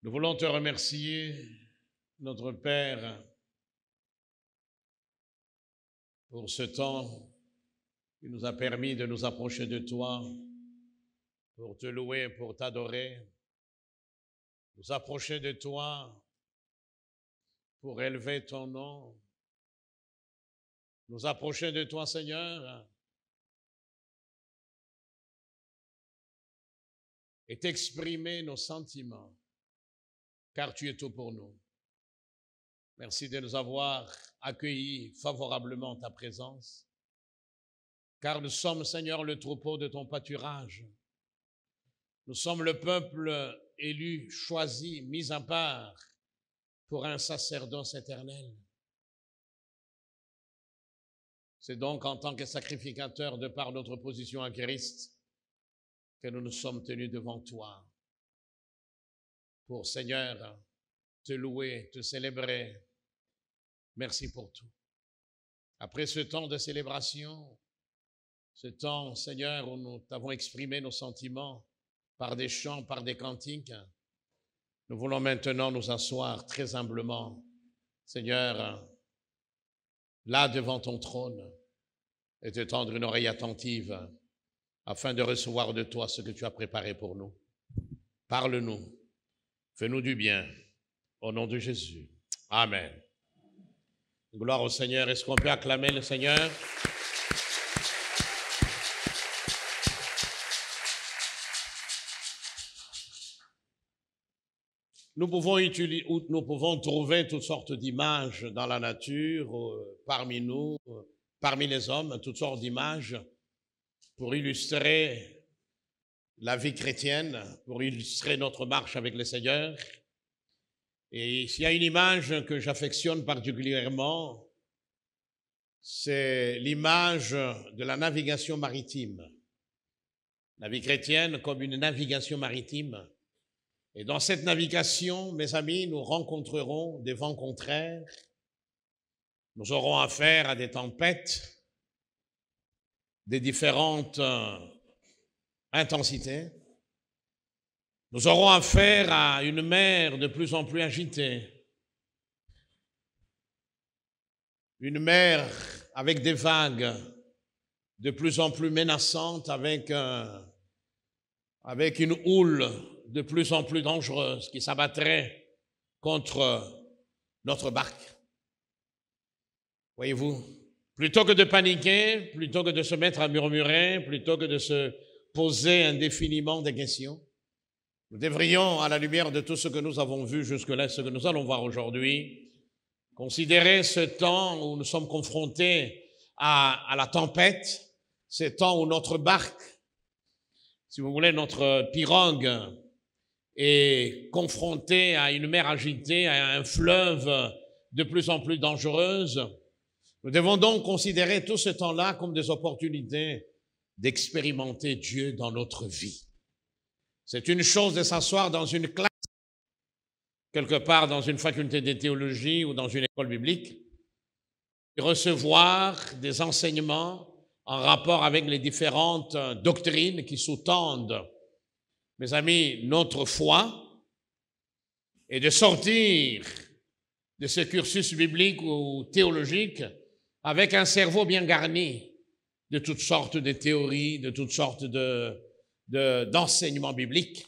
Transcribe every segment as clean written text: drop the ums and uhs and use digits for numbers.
Nous voulons te remercier, notre Père, pour ce temps qui nous a permis de nous approcher de toi, pour te louer, pour t'adorer, nous approcher de toi pour élever ton nom, nous approcher de toi, Seigneur, et t'exprimer nos sentiments, car tu es tout pour nous. Merci de nous avoir accueillis favorablement ta présence, car nous sommes, Seigneur, le troupeau de ton pâturage. Nous sommes le peuple élu, choisi, mis à part pour un sacerdoce éternel. C'est donc en tant que sacrificateur de par notre position en Christ que nous nous sommes tenus devant toi pour, Seigneur, te louer, te célébrer. Merci pour tout. Après ce temps de célébration, ce temps, Seigneur, où nous t'avons exprimé nos sentiments par des chants, par des cantiques, nous voulons maintenant nous asseoir très humblement, Seigneur, là devant ton trône, et te tendre une oreille attentive afin de recevoir de toi ce que tu as préparé pour nous. Parle-nous, fais-nous du bien, au nom de Jésus. Amen. Gloire au Seigneur. Est-ce qu'on peut acclamer le Seigneur? Nous pouvons trouver toutes sortes d'images dans la nature, parmi nous, parmi les hommes, toutes sortes d'images pour illustrer la vie chrétienne, pour illustrer notre marche avec le Seigneur. Et s'il y a une image que j'affectionne particulièrement, c'est l'image de la navigation maritime. La vie chrétienne comme une navigation maritime. Et dans cette navigation, mes amis, nous rencontrerons des vents contraires, nous aurons affaire à des tempêtes, des différentes intensités. Nous aurons affaire à une mer de plus en plus agitée, une mer avec des vagues de plus en plus menaçantes, avec une houle de plus en plus dangereuse qui s'abattrait contre notre barque. Voyez-vous, plutôt que de paniquer, plutôt que de se mettre à murmurer, plutôt que de se poser indéfiniment des questions, nous devrions, à la lumière de tout ce que nous avons vu jusque-là, ce que nous allons voir aujourd'hui, considérer ce temps où nous sommes confrontés à la tempête, ce temps où notre barque, si vous voulez, notre pirogue est confrontée à une mer agitée, à un fleuve de plus en plus dangereuse. Nous devons donc considérer tout ce temps-là comme des opportunités d'expérimenter Dieu dans notre vie. C'est une chose de s'asseoir dans une classe, quelque part dans une faculté de théologie ou dans une école biblique, et recevoir des enseignements en rapport avec les différentes doctrines qui sous-tendent, mes amis, notre foi, et de sortir de ce cursus biblique ou théologique avec un cerveau bien garni de toutes sortes de théories, de toutes sortes d'enseignements bibliques.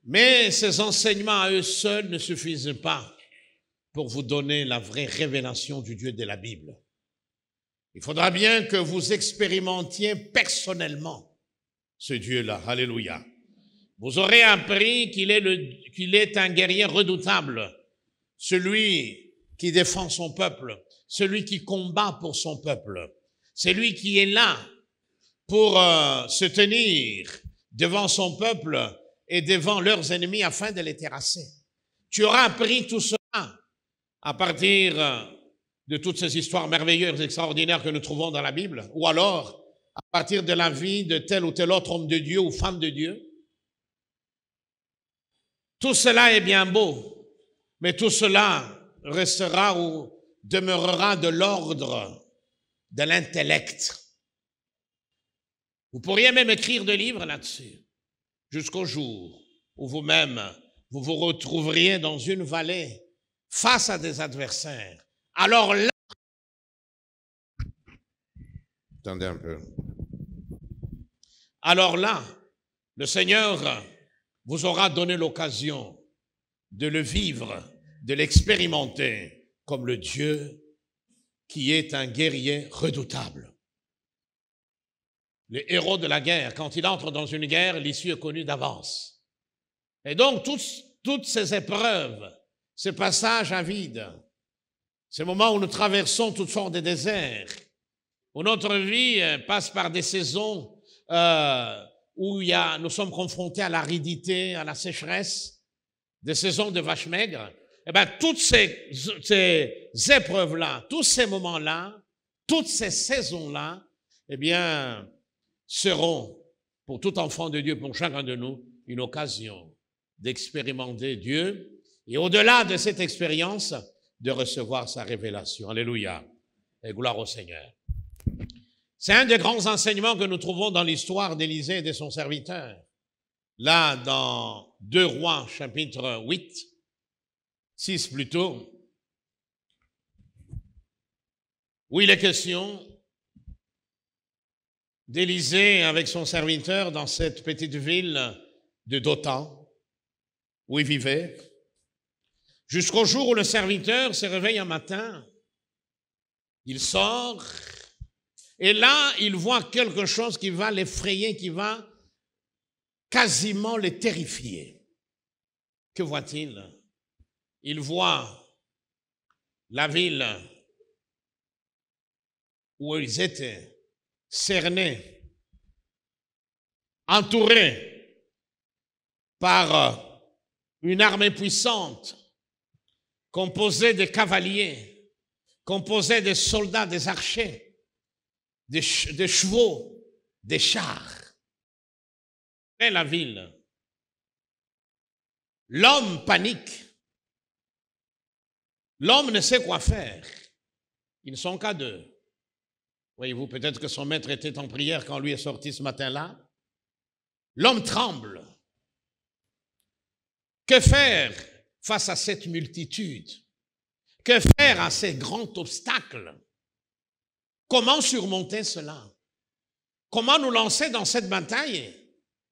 Mais ces enseignements à eux seuls ne suffisent pas pour vous donner la vraie révélation du Dieu de la Bible. Il faudra bien que vous expérimentiez personnellement ce Dieu-là. Alléluia. Vous aurez appris qu'il est un guerrier redoutable, celui qui défend son peuple, celui qui combat pour son peuple, celui qui est là pour se tenir devant son peuple et devant leurs ennemis afin de les terrasser. Tu auras appris tout cela à partir de toutes ces histoires merveilleuses, extraordinaires que nous trouvons dans la Bible, ou alors à partir de la vie de tel ou tel autre homme de Dieu ou femme de Dieu. Tout cela est bien beau, mais tout cela restera ou demeurera de l'ordre de l'intellect. Vous pourriez même écrire des livres là-dessus, jusqu'au jour où vous-même vous vous retrouveriez dans une vallée face à des adversaires. Alors là, attendez un peu. Alors là, le Seigneur vous aura donné l'occasion de le vivre, de l'expérimenter comme le Dieu qui est un guerrier redoutable. Le héros de la guerre, quand il entre dans une guerre, l'issue est connue d'avance. Et donc, toutes ces épreuves, ces passages à vide, ces moments où nous traversons toutes sortes de déserts, où notre vie passe par des saisons où nous sommes confrontés à l'aridité, à la sécheresse, des saisons de vaches maigres, eh bien, toutes ces épreuves-là, tous ces moments-là, toutes ces saisons-là, eh bien, seront, pour tout enfant de Dieu, pour chacun de nous, une occasion d'expérimenter Dieu et au-delà de cette expérience, de recevoir sa révélation. Alléluia. Et gloire au Seigneur. C'est un des grands enseignements que nous trouvons dans l'histoire d'Élisée et de son serviteur. Là, dans 2 Rois, chapitre 8, 6 plutôt, où il est question d'Élisée avec son serviteur dans cette petite ville de Dothan, où il vivait, jusqu'au jour où le serviteur se réveille un matin, il sort, et là, il voit quelque chose qui va l'effrayer, qui va quasiment le terrifier. Que voit-il? Il voit la ville où ils étaient cernés, entourés par une armée puissante, composée de cavaliers, composée de soldats, des archers, des chevaux, des chars. Et la ville. L'homme panique. L'homme ne sait quoi faire. Ils ne sont qu'à 2. Voyez-vous, peut-être que son maître était en prière quand lui est sorti ce matin-là. L'homme tremble. Que faire face à cette multitude? Que faire à ces grands obstacles? Comment surmonter cela? Comment nous lancer dans cette bataille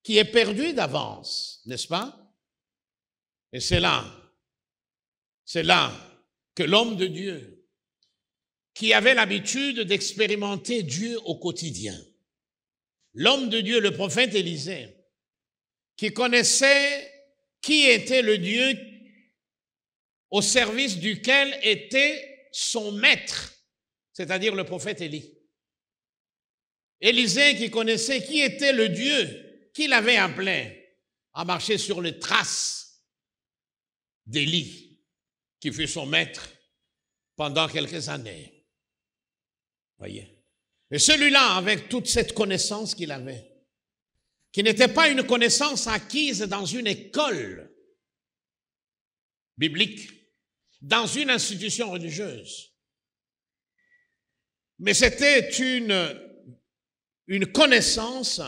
qui est perdue d'avance, n'est-ce pas? Et c'est là que l'homme de Dieu, qui avait l'habitude d'expérimenter Dieu au quotidien, l'homme de Dieu, le prophète Élisée, qui connaissait qui était le Dieu au service duquel était son maître, c'est-à-dire le prophète Élie. Élisée qui connaissait qui était le Dieu qu'il avait appelé à marcher sur les traces d'Élie, qui fut son maître pendant quelques années. Voyez. Et celui-là, avec toute cette connaissance qu'il avait, qui n'était pas une connaissance acquise dans une école biblique, dans une institution religieuse, mais c'était une connaissance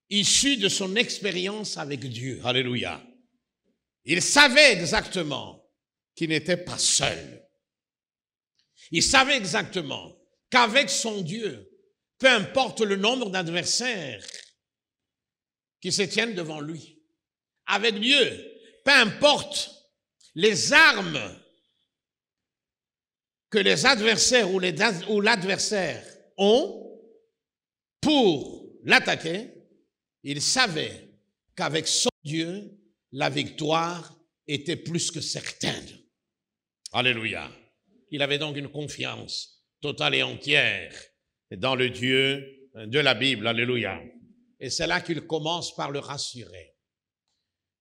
issue de son expérience avec Dieu. Alléluia. Il savait exactement qu'il n'était pas seul. Il savait exactement qu'avec son Dieu, peu importe le nombre d'adversaires qui se tiennent devant lui, avec Dieu, peu importe les armes que les adversaires ou l'adversaire ont pour l'attaquer, il savait qu'avec son Dieu, la victoire était plus que certaine. Alléluia. Il avait donc une confiance totale et entière dans le Dieu de la Bible. Alléluia. Et c'est là qu'il commence par le rassurer.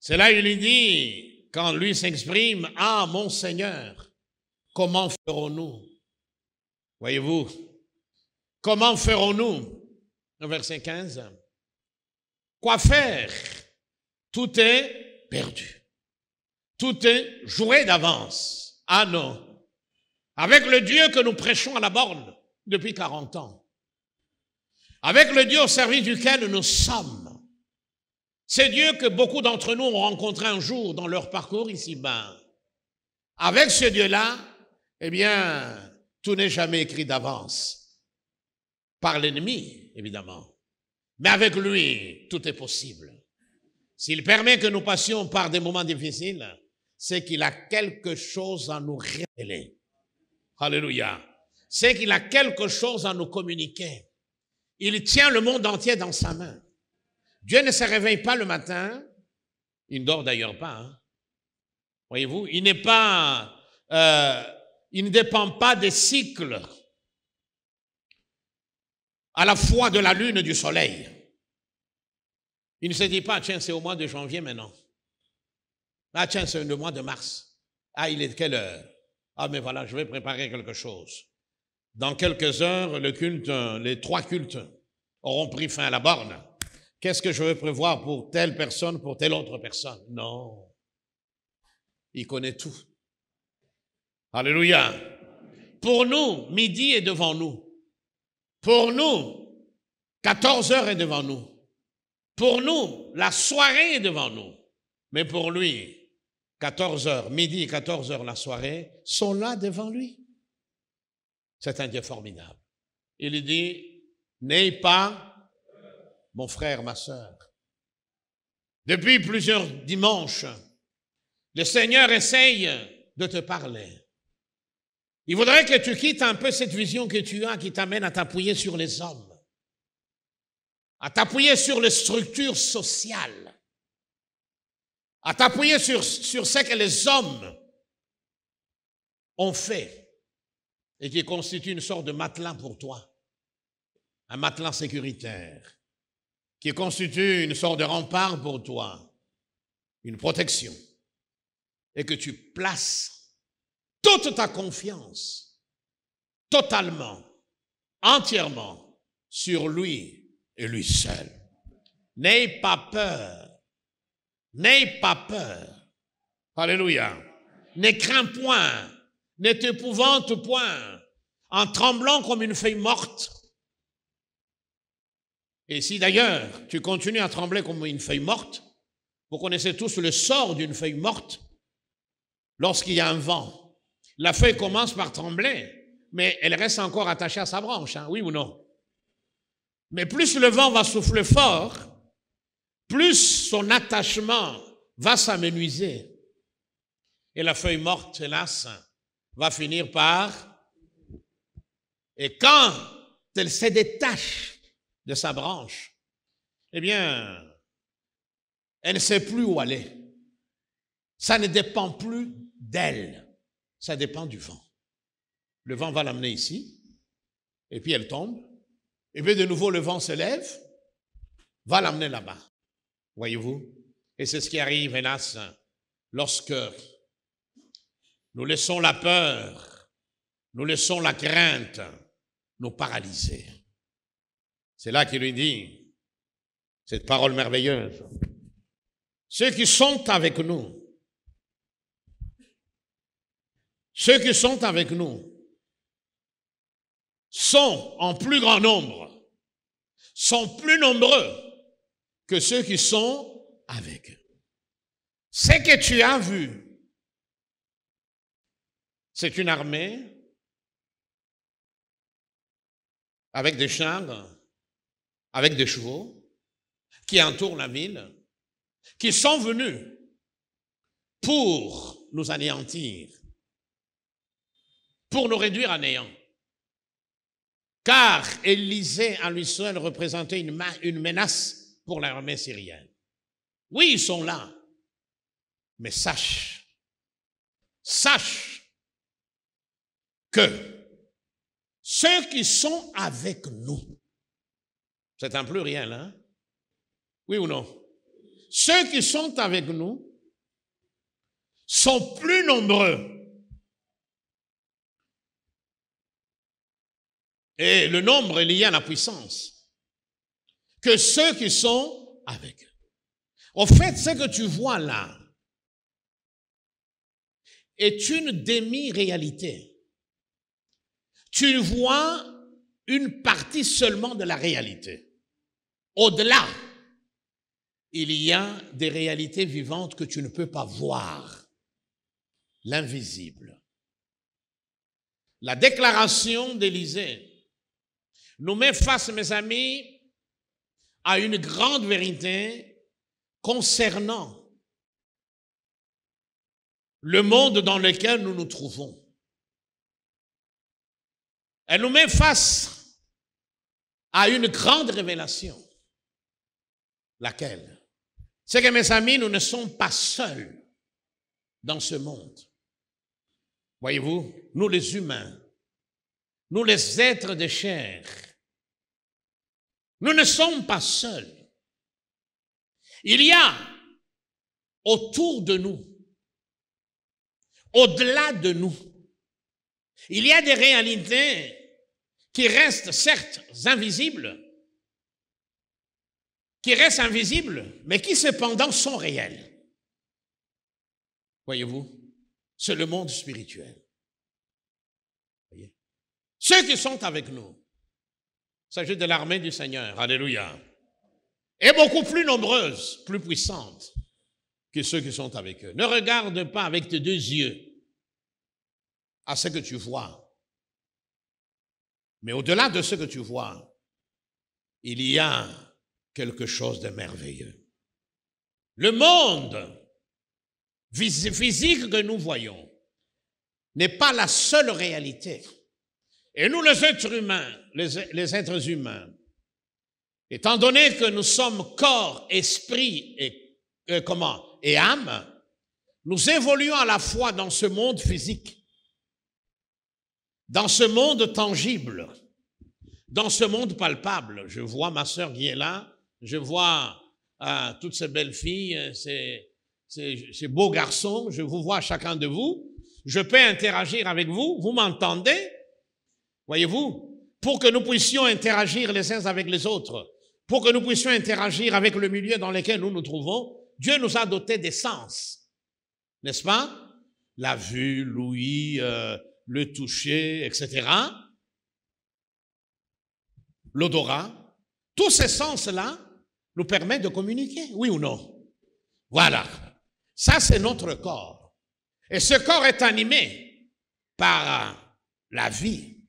C'est là qu'il lui dit, quand lui s'exprime, « Ah, mon Seigneur, comment ferons-nous » Voyez-vous, comment ferons-nous? Verset 15. Quoi faire? Tout est perdu. Tout est joué d'avance. Ah non. Avec le Dieu que nous prêchons à la borne depuis 40 ans, avec le Dieu au service duquel nous sommes, C'est Dieu que beaucoup d'entre nous ont rencontré un jour dans leur parcours ici-bas. Avec ce Dieu-là, eh bien, tout n'est jamais écrit d'avance. Par l'ennemi, évidemment. Mais avec lui, tout est possible. S'il permet que nous passions par des moments difficiles, c'est qu'il a quelque chose à nous révéler. Alléluia. C'est qu'il a quelque chose à nous communiquer. Il tient le monde entier dans sa main. Dieu ne se réveille pas le matin. Il ne dort d'ailleurs pas. Hein. Voyez-vous, il ne dépend pas des cycles à la fois de la lune et du soleil. Il ne se dit pas, tiens, c'est au mois de janvier maintenant. Ah, tiens, c'est le mois de mars. Ah, il est quelle heure? Ah, mais voilà, je vais préparer quelque chose. Dans quelques heures, le culte, les 3 cultes auront pris fin à la borne. Qu'est-ce que je vais prévoir pour telle personne, pour telle autre personne? Non. Il connaît tout. Alléluia. Pour nous, midi est devant nous. Pour nous, 14 heures est devant nous. Pour nous, la soirée est devant nous. Mais pour lui, 14 heures, midi et 14 heures la soirée, sont là devant lui. C'est un Dieu formidable. Il dit, n'aie pas, mon frère, ma sœur. Depuis plusieurs dimanches, le Seigneur essaye de te parler. Il voudrait que tu quittes un peu cette vision que tu as qui t'amène à t'appuyer sur les hommes, à t'appuyer sur les structures sociales, à t'appuyer sur ce que les hommes ont fait et qui constitue une sorte de matelas pour toi, un matelas sécuritaire, qui constitue une sorte de rempart pour toi, une protection, et que tu places toute ta confiance, totalement, entièrement, sur lui et lui seul. N'aie pas peur. N'aie pas peur. Alléluia. Ne crains point. Ne t'épouvante point. En tremblant comme une feuille morte. Et si d'ailleurs tu continues à trembler comme une feuille morte, vous connaissez tous le sort d'une feuille morte. Lorsqu'il y a un vent, la feuille commence par trembler, mais elle reste encore attachée à sa branche, hein, oui ou non? Mais plus le vent va souffler fort, plus son attachement va s'amenuiser. Et la feuille morte, hélas, va finir par... Et quand elle se détache de sa branche, eh bien, elle ne sait plus où aller. Ça ne dépend plus d'elle. Ça dépend du vent. Le vent va l'amener ici, et puis elle tombe, et puis de nouveau le vent se lève, va l'amener là-bas. Voyez-vous? Et c'est ce qui arrive, hélas, lorsque nous laissons la peur, nous laissons la crainte nous paralyser. C'est là qu'il lui dit, cette parole merveilleuse, ceux qui sont avec nous, ceux qui sont avec nous sont en plus grand nombre, sont plus nombreux que ceux qui sont avec eux. Ce que tu as vu, c'est une armée avec des chars, avec des chevaux, qui entourent la ville, qui sont venus pour nous anéantir, pour nous réduire à néant. Car Élysée en lui seul représentait une menace pour l'armée syrienne. Oui, ils sont là, mais sache que ceux qui sont avec nous, c'est un pluriel, hein? Oui ou non? Ceux qui sont avec nous sont plus nombreux. Et le nombre est lié à la puissance que ceux qui sont avec eux. En fait, ce que tu vois là est une demi-réalité. Tu vois une partie seulement de la réalité. Au-delà il y a des réalités vivantes que tu ne peux pas voir. L'invisible. La déclaration d'Élisée nous met face, mes amis, à une grande vérité concernant le monde dans lequel nous nous trouvons. Elle nous met face à une grande révélation. Laquelle? C'est que, mes amis, nous ne sommes pas seuls dans ce monde. Voyez-vous, nous les humains, nous les êtres de chair, nous ne sommes pas seuls. Il y a autour de nous, au-delà de nous, il y a des réalités qui restent certes invisibles, mais qui cependant sont réelles. Voyez-vous, c'est le monde spirituel. Voyez? Ceux qui sont avec nous, il s'agit de l'armée du Seigneur, alléluia, est beaucoup plus nombreuse, plus puissante que ceux qui sont avec eux. Ne regarde pas avec tes deux yeux à ce que tu vois, mais au-delà de ce que tu vois, il y a quelque chose de merveilleux. Le monde physique que nous voyons n'est pas la seule réalité. Et nous, les êtres humains, les êtres humains, étant donné que nous sommes corps, esprit et âme, nous évoluons à la fois dans ce monde physique, dans ce monde tangible, dans ce monde palpable. Je vois ma sœur qui est là, je vois toutes ces belles filles, ces beaux garçons, je vous vois chacun de vous, je peux interagir avec vous, vous m'entendez? Voyez-vous, pour que nous puissions interagir les uns avec les autres, pour que nous puissions interagir avec le milieu dans lequel nous nous trouvons, Dieu nous a dotés des sens, n'est-ce pas? La vue, l'ouïe, le toucher, etc. L'odorat, tous ces sens-là nous permettent de communiquer, oui ou non? Voilà, ça c'est notre corps. Et ce corps est animé par la vie.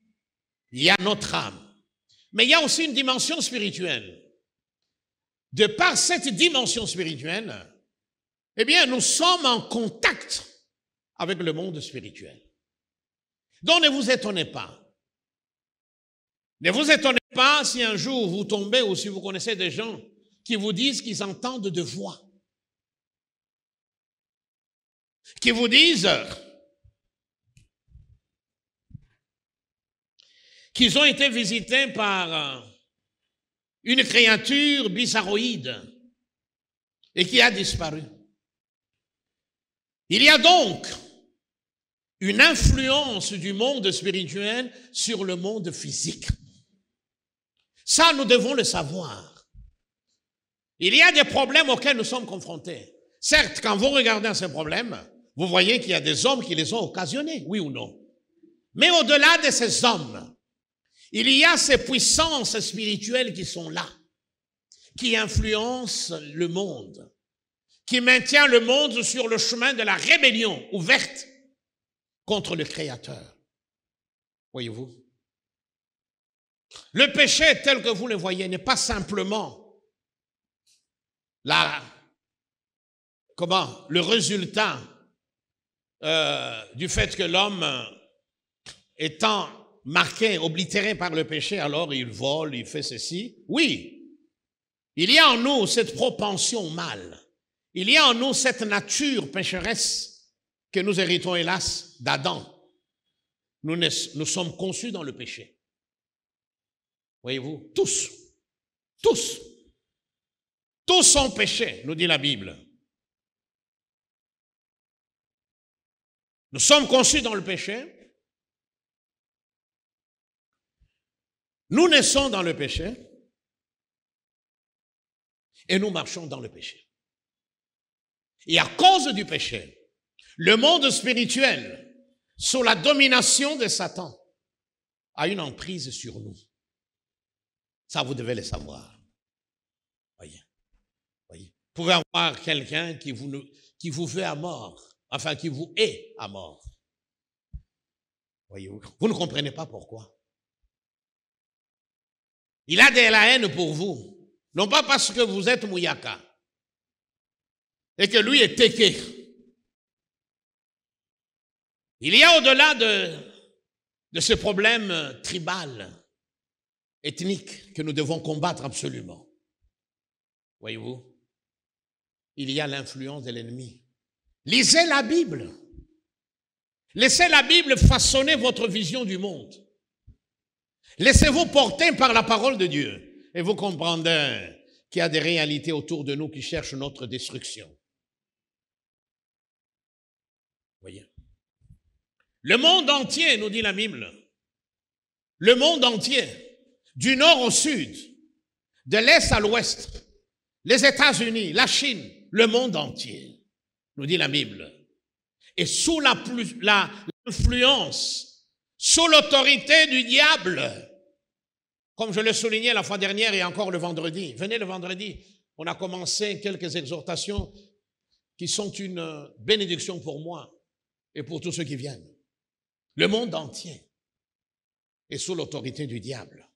Il y a notre âme. Mais il y a aussi une dimension spirituelle. De par cette dimension spirituelle, eh bien, nous sommes en contact avec le monde spirituel. Donc, ne vous étonnez pas. Ne vous étonnez pas si un jour vous tombez ou si vous connaissez des gens qui vous disent qu'ils entendent de voix. Qui vous disent qu'ils ont été visités par une créature bizarroïde et qui a disparu. Il y a donc une influence du monde spirituel sur le monde physique. Ça, nous devons le savoir. Il y a des problèmes auxquels nous sommes confrontés. Certes, quand vous regardez ces problèmes, vous voyez qu'il y a des hommes qui les ont occasionnés, oui ou non? Mais au-delà de ces hommes, il y a ces puissances spirituelles qui sont là, qui influencent le monde, qui maintiennent le monde sur le chemin de la rébellion ouverte contre le Créateur. Voyez-vous? Le péché tel que vous le voyez n'est pas simplement le résultat du fait que l'homme étant marqué, oblitéré par le péché, alors il vole, il fait ceci. Oui, il y a en nous cette propension au mal. Il y a en nous cette nature pécheresse que nous héritons, hélas, d'Adam. Nous sommes conçus dans le péché. Voyez-vous, tous sont péchés, nous dit la Bible. Nous sommes conçus dans le péché. Nous naissons dans le péché et nous marchons dans le péché. Et à cause du péché, le monde spirituel, sous la domination de Satan, a une emprise sur nous. Ça, vous devez le savoir. Voyez. pouvez avoir quelqu'un qui vous veut à mort, enfin qui vous hait à mort. Voyez-vous, vous ne comprenez pas pourquoi. Il a de la haine pour vous, non pas parce que vous êtes Mouyaka et que lui est Téké. Il y a au-delà de ce problème tribal, ethnique, que nous devons combattre absolument. Voyez-vous, il y a l'influence de l'ennemi. Lisez la Bible. Laissez la Bible façonner votre vision du monde. Laissez-vous porter par la parole de Dieu et vous comprendrez qu'il y a des réalités autour de nous qui cherchent notre destruction. Voyez. Le monde entier, nous dit la Bible, le monde entier, du nord au sud, de l'est à l'ouest, les États-Unis, la Chine, le monde entier, nous dit la Bible, est sous l'influence, sous l'autorité du diable, comme je le soulignais la fois dernière et encore le vendredi. Venez le vendredi, on a commencé quelques exhortations qui sont une bénédiction pour moi et pour tous ceux qui viennent. Le monde entier est sous l'autorité du diable.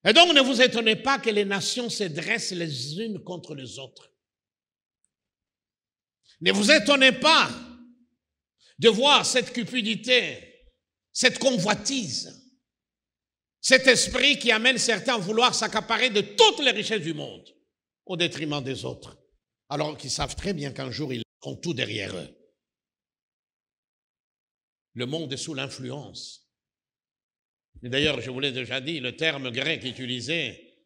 Et donc, ne vous étonnez pas que les nations se dressent les unes contre les autres. Ne vous étonnez pas de voir cette cupidité, cette convoitise, cet esprit qui amène certains à vouloir s'accaparer de toutes les richesses du monde au détriment des autres, alors qu'ils savent très bien qu'un jour, ils ont tout derrière eux. Le monde est sous l'influence. Et d'ailleurs, je vous l'ai déjà dit, le terme grec utilisé,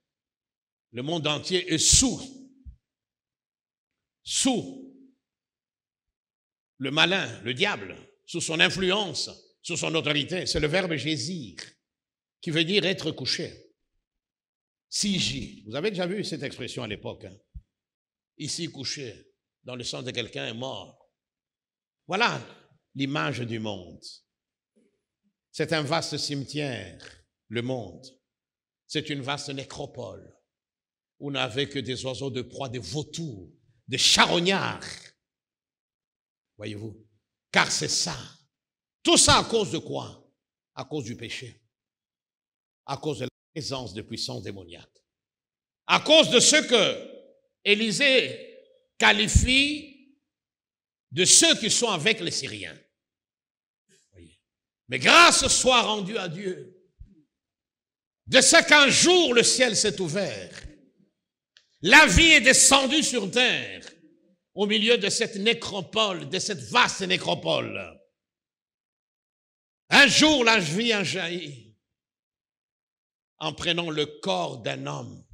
le monde entier est sous le malin, le diable, sous son influence, sous son autorité. C'est le verbe gésir, qui veut dire être couché. Siji, vous avez déjà vu cette expression à l'époque, hein? Ici couché, dans le sens de quelqu'un est mort. Voilà l'image du monde. C'est un vaste cimetière, le monde. C'est une vaste nécropole où n'avait que des oiseaux de proie, des vautours, des charognards. Voyez-vous? Car c'est ça. Tout ça à cause de quoi? À cause du péché. À cause de la présence de puissance démoniaque. À cause de ce que Élisée qualifie de ceux qui sont avec les Syriens. Voyez. Mais grâce soit rendue à Dieu de ce qu'un jour le ciel s'est ouvert. La vie est descendue sur terre au milieu de cette nécropole, de cette vaste nécropole. Un jour, la vie a jailli en prenant le corps d'un homme,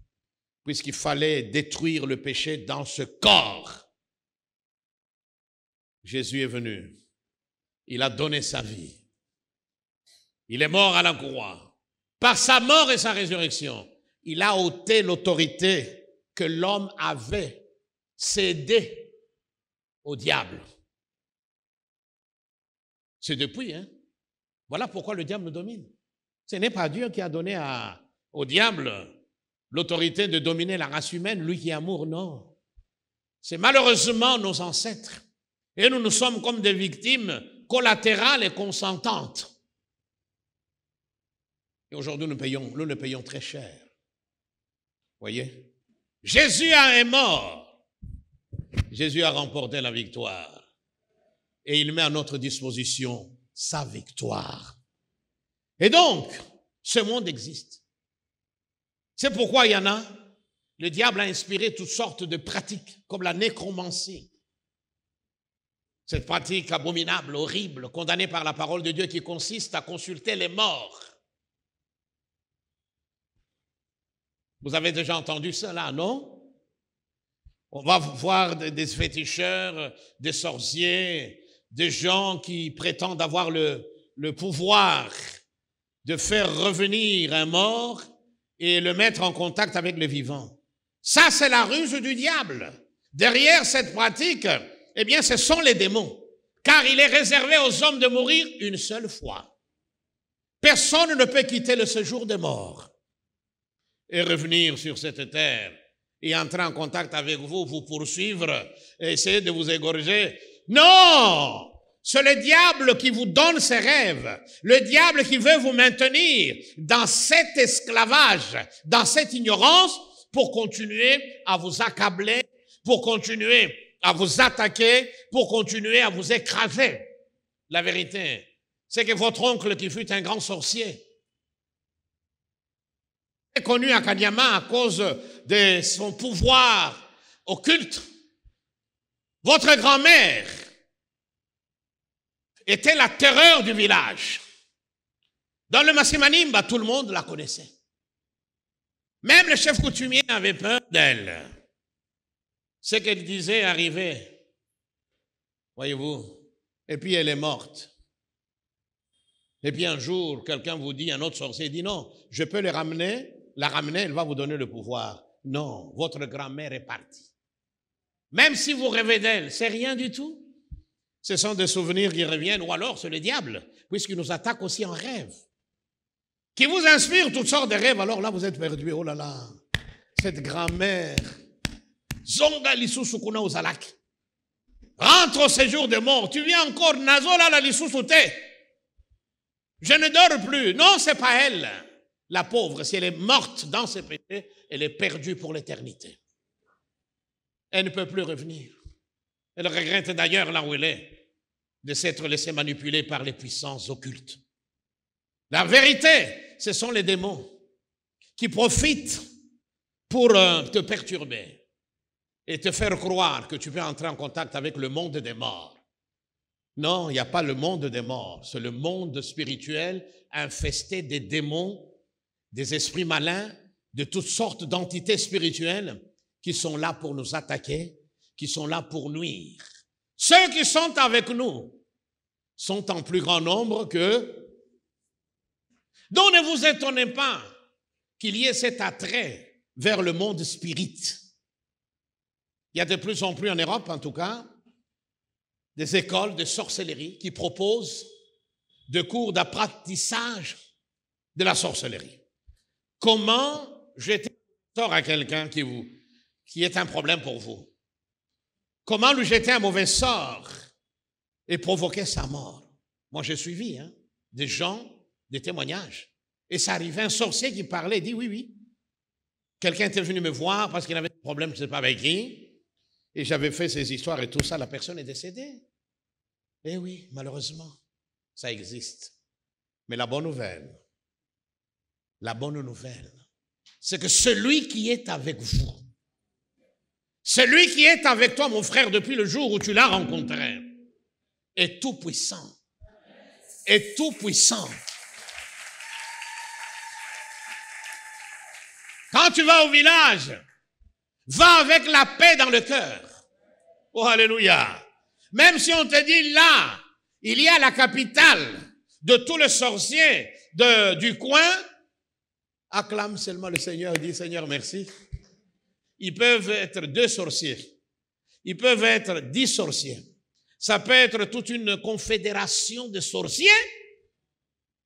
puisqu'il fallait détruire le péché dans ce corps. Jésus est venu. Il a donné sa vie. Il est mort à la croix. Par sa mort et sa résurrection, il a ôté l'autorité que l'homme avait cédée au diable. C'est depuis, hein? Voilà pourquoi le diable nous domine. Ce n'est pas Dieu qui a donné au diable l'autorité de dominer la race humaine, lui qui est amour, non. C'est malheureusement nos ancêtres. Et nous sommes comme des victimes collatérales et consentantes. Et aujourd'hui, nous le payons très cher. Voyez? Jésus est mort. Jésus a remporté la victoire. Et il met à notre disposition sa victoire. Et donc, ce monde existe. C'est pourquoi il y en a. Le diable a inspiré toutes sortes de pratiques, comme la nécromancie. Cette pratique abominable, horrible, condamnée par la parole de Dieu qui consiste à consulter les morts. Vous avez déjà entendu cela, non? On va voir des féticheurs, des sorciers, des gens qui prétendent avoir le pouvoir de faire revenir un mort et le mettre en contact avec le vivant. Ça, c'est la ruse du diable. Derrière cette pratique, eh bien, ce sont les démons. Car il est réservé aux hommes de mourir une seule fois. Personne ne peut quitter le séjour des morts et revenir sur cette terre et entrer en contact avec vous, vous poursuivre et essayer de vous égorger. Non! C'est le diable qui vous donne ses rêves. Le diable qui veut vous maintenir dans cet esclavage, dans cette ignorance, pour continuer à vous accabler, pour continuer à vous attaquer, pour continuer à vous écraser. La vérité, c'est que votre oncle qui fut un grand sorcier, est connu à Kanyama à cause de son pouvoir occulte. Votre grand-mère était la terreur du village. Dans le Massimanimba, tout le monde la connaissait. Même le chef coutumier avait peur d'elle. Ce qu'elle disait arrivait. Voyez-vous. Et puis elle est morte. Et puis un jour, quelqu'un vous dit, un autre sorcier dit, non, je peux la ramener, elle va vous donner le pouvoir. Non, votre grand-mère est partie. Même si vous rêvez d'elle, c'est rien du tout. Ce sont des souvenirs qui reviennent, ou alors c'est le diable, puisqu'il nous attaque aussi en rêve. Qui vous inspire toutes sortes de rêves, alors là vous êtes perdu. Oh là là, cette grand-mère, Zonga Lisusu Kuna Ozalak, rentre au séjour des morts, tu viens encore, Nazola la Lisusu te. Je ne dors plus. Non, c'est pas elle. La pauvre, si elle est morte dans ses péchés, elle est perdue pour l'éternité. Elle ne peut plus revenir. Elle regrette d'ailleurs là où elle est, de s'être laissée manipuler par les puissances occultes. La vérité, ce sont les démons qui profitent pour te perturber et te faire croire que tu peux entrer en contact avec le monde des morts. Non, il n'y a pas le monde des morts, c'est le monde spirituel infesté des démons, des esprits malins, de toutes sortes d'entités spirituelles qui sont là pour nous attaquer, qui sont là pour nuire. Ceux qui sont avec nous sont en plus grand nombre que... Donc ne vous étonnez pas qu'il y ait cet attrait vers le monde spirit. Il y a de plus en plus en Europe, en tout cas, des écoles de sorcellerie qui proposent des cours d'apprentissage de la sorcellerie. Comment jeter un sort à quelqu'un qui est un problème pour vous? Comment lui jeter un mauvais sort et provoquer sa mort? Moi, j'ai suivi des gens, des témoignages. Et ça arrivait, un sorcier qui parlait, dit oui. Quelqu'un était venu me voir parce qu'il avait un problème, je ne sais pas avec qui. Et j'avais fait ces histoires et tout ça, la personne est décédée. Eh oui, malheureusement, ça existe. Mais la bonne nouvelle, c'est que celui qui est avec vous, celui qui est avec toi, mon frère, depuis le jour où tu l'as rencontré, est tout puissant. Est tout puissant. Quand tu vas au village, va avec la paix dans le cœur. Oh, alléluia. Même si on te dit là, il y a la capitale de tous les sorciers du coin, acclame seulement le Seigneur, dis Seigneur merci. Ils peuvent être 2 sorciers. Ils peuvent être 10 sorciers. Ça peut être toute une confédération de sorciers,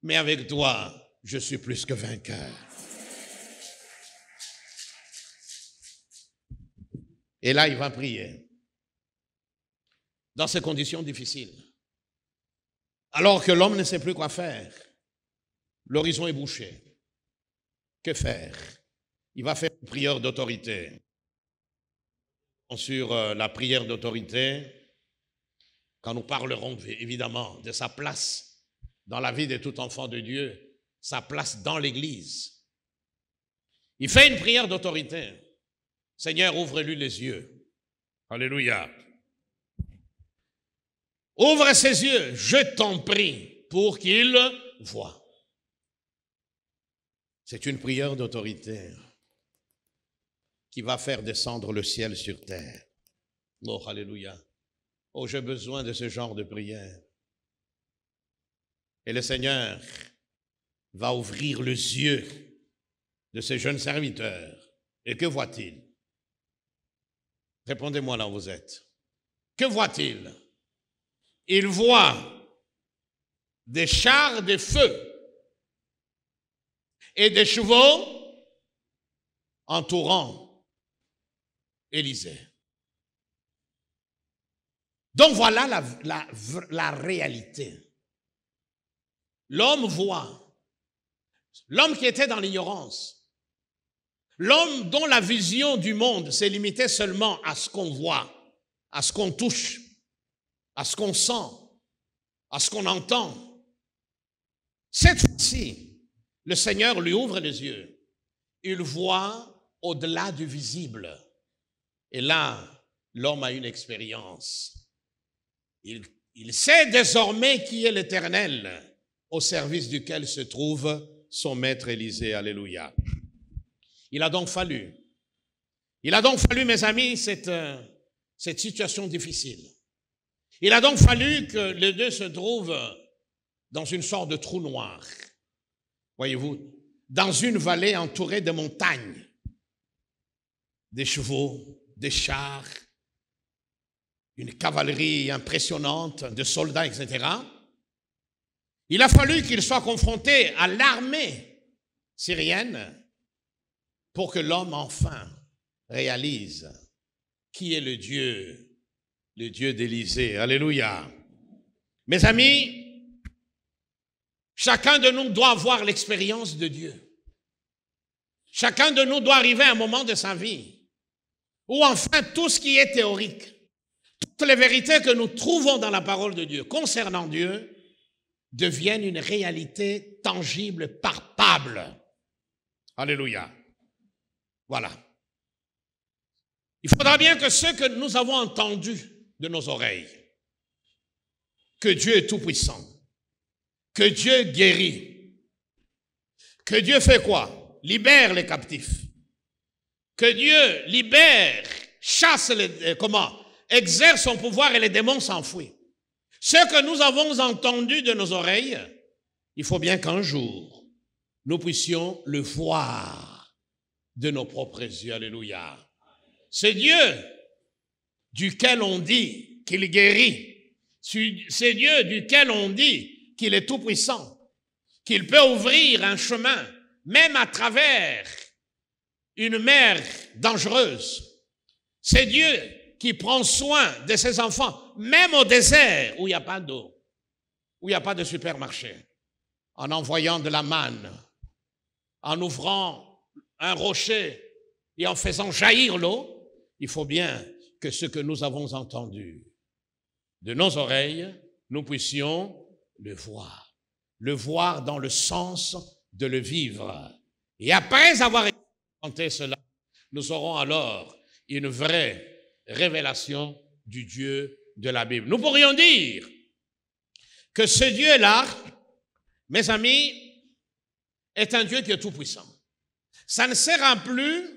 mais avec toi, je suis plus que vainqueur. Et là, il va prier. Dans ces conditions difficiles. Alors que l'homme ne sait plus quoi faire. L'horizon est bouché. Que faire? Il va faire une prière d'autorité. Sur la prière d'autorité, quand nous parlerons évidemment de sa place dans la vie de tout enfant de Dieu, sa place dans l'Église. Il fait une prière d'autorité. Seigneur, ouvre-lui les yeux. Alléluia. Ouvre ses yeux, je t'en prie, pour qu'il voie. C'est une prière d'autorité qui va faire descendre le ciel sur terre. Oh, alléluia. Oh, j'ai besoin de ce genre de prière. Et le Seigneur va ouvrir les yeux de ces jeunes serviteurs. Et que voit-il? Répondez-moi là où vous êtes. Que voit-il? Il voit des chars de feu et des chevaux entourant Élisée. Donc voilà la réalité. L'homme voit, l'homme qui était dans l'ignorance, l'homme dont la vision du monde s'est limitée seulement à ce qu'on voit, à ce qu'on touche, à ce qu'on sent, à ce qu'on entend. Cette fois-ci, le Seigneur lui ouvre les yeux. Il voit au-delà du visible. Et là, l'homme a une expérience. Il sait désormais qui est l'Éternel, au service duquel se trouve son maître Élisée. Alléluia. Il a donc fallu, mes amis, cette situation difficile. Il a donc fallu que les deux se trouvent dans une sorte de trou noir. Voyez-vous, dans une vallée entourée de montagnes, des chevaux, des chars, une cavalerie impressionnante, de soldats, etc. Il a fallu qu'il soit confronté à l'armée syrienne pour que l'homme enfin réalise qui est le Dieu d'Élisée. Alléluia. Mes amis, chacun de nous doit avoir l'expérience de Dieu. Chacun de nous doit arriver à un moment de sa vie où enfin tout ce qui est théorique, toutes les vérités que nous trouvons dans la parole de Dieu concernant Dieu deviennent une réalité tangible, palpable. Alléluia. Voilà. Il faudra bien que ce que nous avons entendu de nos oreilles, que Dieu est tout-puissant, que Dieu guérit, que Dieu fait quoi? Libère les captifs, que Dieu libère, chasse exerce son pouvoir et les démons s'enfuient. Ce que nous avons entendu de nos oreilles, il faut bien qu'un jour, nous puissions le voir de nos propres yeux. Alléluia. C'est Dieu duquel on dit qu'il guérit. C'est Dieu duquel on dit qu'il est tout-puissant, qu'il peut ouvrir un chemin, même à travers une mer dangereuse. C'est Dieu qui prend soin de ses enfants, même au désert où il n'y a pas d'eau, où il n'y a pas de supermarché, en envoyant de la manne, en ouvrant un rocher et en faisant jaillir l'eau. Il faut bien que ce que nous avons entendu de nos oreilles, nous puissions le voir dans le sens de le vivre. Et après avoir expérimenté cela, nous aurons alors une vraie révélation du Dieu de la Bible. Nous pourrions dire que ce Dieu-là, mes amis, est un Dieu qui est tout-puissant. Ça ne sera plus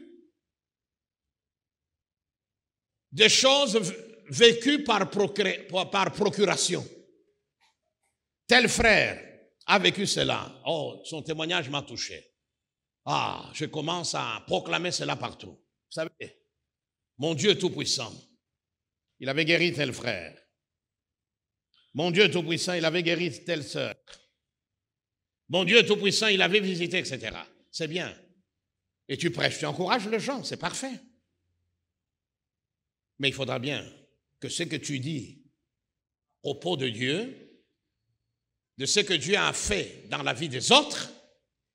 des choses vécues par procuration. Tel frère a vécu cela. Oh, son témoignage m'a touché. Ah, je commence à proclamer cela partout. Vous savez, mon Dieu tout-puissant, il avait guéri tel frère. Mon Dieu tout-puissant, il avait guéri telle sœur. Mon Dieu tout-puissant, il avait visité, etc. C'est bien. Et tu prêches, tu encourages les gens, c'est parfait. Mais il faudra bien que ce que tu dis au propos de Dieu, de ce que Dieu a fait dans la vie des autres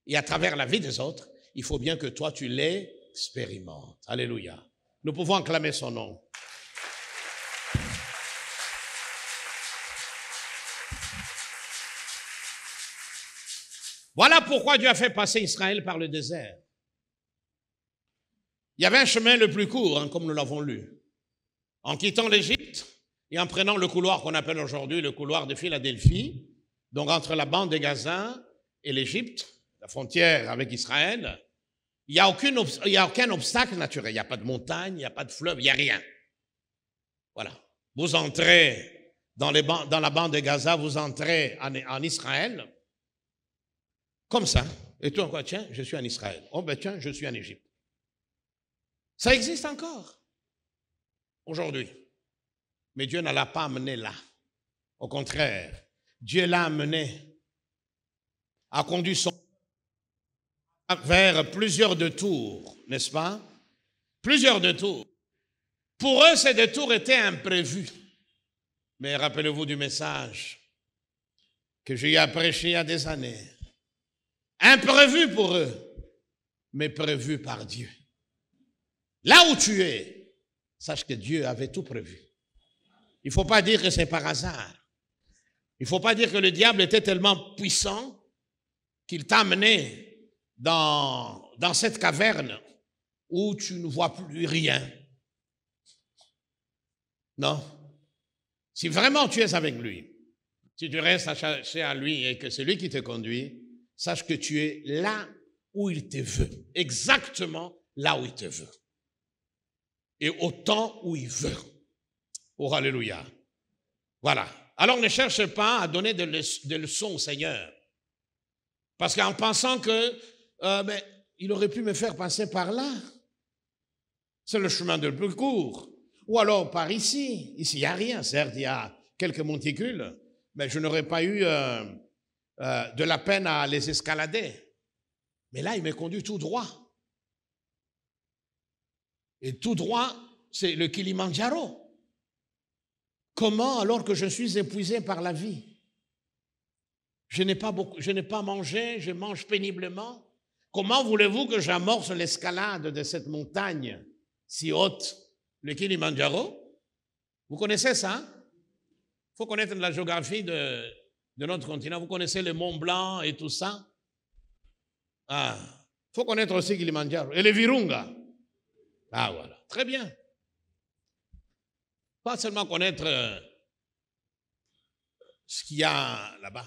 et à travers la vie des autres, il faut bien que toi, tu l'expérimentes. Alléluia. Nous pouvons acclamer son nom. Voilà pourquoi Dieu a fait passer Israël par le désert. Il y avait un chemin le plus court, comme nous l'avons lu. En quittant l'Égypte et en prenant le couloir qu'on appelle aujourd'hui le couloir de Philadelphie, donc entre la bande de Gaza et l'Égypte, la frontière avec Israël, il n'y a aucun obstacle naturel. Il n'y a pas de montagne, il n'y a pas de fleuve, il n'y a rien. Voilà. Vous entrez dans la bande de Gaza, vous entrez en Israël, comme ça. Et toi, quoi, tiens, je suis en Israël. Oh, ben tiens, je suis en Égypte. Ça existe encore aujourd'hui. Mais Dieu ne l'a pas amené là. Au contraire, Dieu l'a amené, a conduit son vers plusieurs détours, n'est-ce pas? Plusieurs détours. Pour eux, ces détours étaient imprévus. Mais rappelez-vous du message que j'ai prêché il y a des années. Imprévu pour eux, mais prévu par Dieu. Là où tu es, sache que Dieu avait tout prévu. Il ne faut pas dire que c'est par hasard. Il ne faut pas dire que le diable était tellement puissant qu'il t'a amené dans cette caverne où tu ne vois plus rien. Non. Si vraiment tu es avec lui, si tu restes attaché à lui et que c'est lui qui te conduit, sache que tu es là où il te veut, exactement là où il te veut. Et au temps où il veut. Oh, alléluia. Voilà. Alors ne cherche pas à donner des leçons au Seigneur. Parce qu'en pensant que il aurait pu me faire passer par là. C'est le chemin le plus court. Ou alors par ici. Ici, il n'y a rien. Certes, il y a quelques monticules, mais je n'aurais pas eu de la peine à les escalader. Mais là, il me conduit tout droit. Et tout droit, c'est le Kilimandjaro. Comment, alors que je suis épuisé par la vie? Je n'ai pas mangé, je mange péniblement. Comment voulez-vous que j'amorce l'escalade de cette montagne si haute, le Kilimandjaro? Vous connaissez ça? Il faut connaître la géographie de notre continent. Vous connaissez le Mont Blanc et tout ça? Ah, il faut connaître aussi Kilimandjaro. Et les Virunga. Ah, voilà. Très bien. Pas seulement connaître ce qu'il y a là-bas.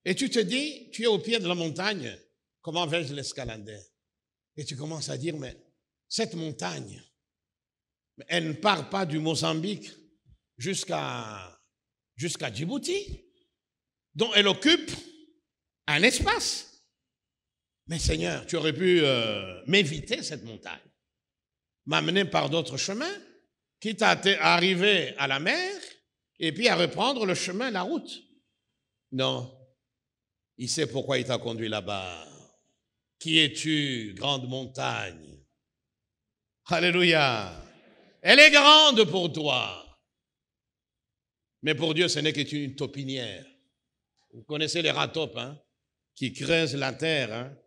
Et tu te dis, tu es au pied de la montagne, comment vais-je l'escalader? Et tu commences à dire, mais cette montagne, elle ne part pas du Mozambique jusqu'à Djibouti. Donc elle occupe un espace. Mais Seigneur, tu aurais pu m'éviter cette montagne, m'amener par d'autres chemins, quitte à arriver à la mer et puis à reprendre le chemin, la route. Non. Il sait pourquoi il t'a conduit là-bas. Qui es-tu, grande montagne? Alléluia. Elle est grande pour toi. Mais pour Dieu, ce n'est qu'une taupinière. Vous connaissez les ratopes, hein, qui creusent la terre, hein,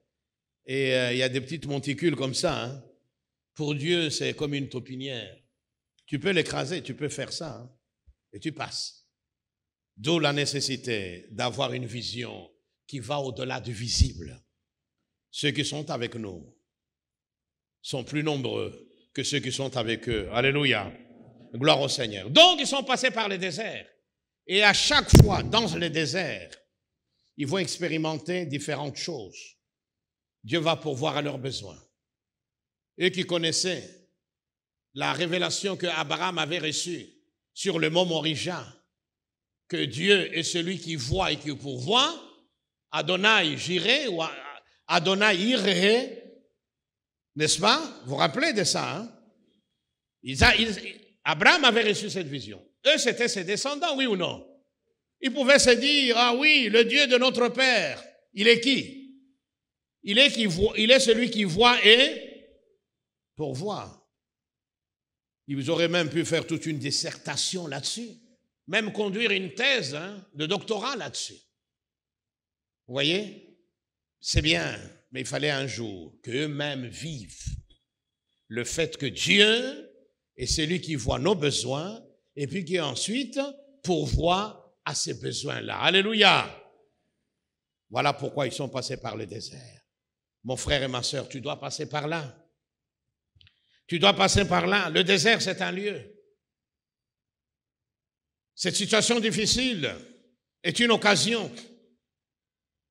et il y a des petites monticules comme ça. Hein. Pour Dieu, c'est comme une taupinière. Tu peux l'écraser, tu peux faire ça, hein, et tu passes. D'où la nécessité d'avoir une vision qui va au-delà du visible. Ceux qui sont avec nous sont plus nombreux que ceux qui sont avec eux. Alléluia. Gloire au Seigneur. Donc, ils sont passés par le désert. Et à chaque fois, dans le désert, ils vont expérimenter différentes choses. Dieu va pourvoir à leurs besoins. Eux qui connaissaient la révélation que Abraham avait reçue sur le mont Morija, que Dieu est celui qui voit et qui pourvoit, Adonai Jireh ou Adonai Ireh, n'est-ce pas? Vous vous rappelez de ça, hein? Abraham avait reçu cette vision. Eux, c'était ses descendants, oui ou non? Ils pouvaient se dire, ah oui, le Dieu de notre Père, il est qui? Il est celui qui voit et pourvoit. Ils auraient même pu faire toute une dissertation là-dessus, même conduire une thèse de doctorat là-dessus. Vous voyez? C'est bien, mais il fallait un jour qu'eux-mêmes vivent le fait que Dieu est celui qui voit nos besoins et puis qui ensuite pourvoit à ces besoins-là. Alléluia! Voilà pourquoi ils sont passés par le désert. Mon frère et ma sœur, tu dois passer par là. Tu dois passer par là. Le désert, c'est un lieu. Cette situation difficile est une occasion.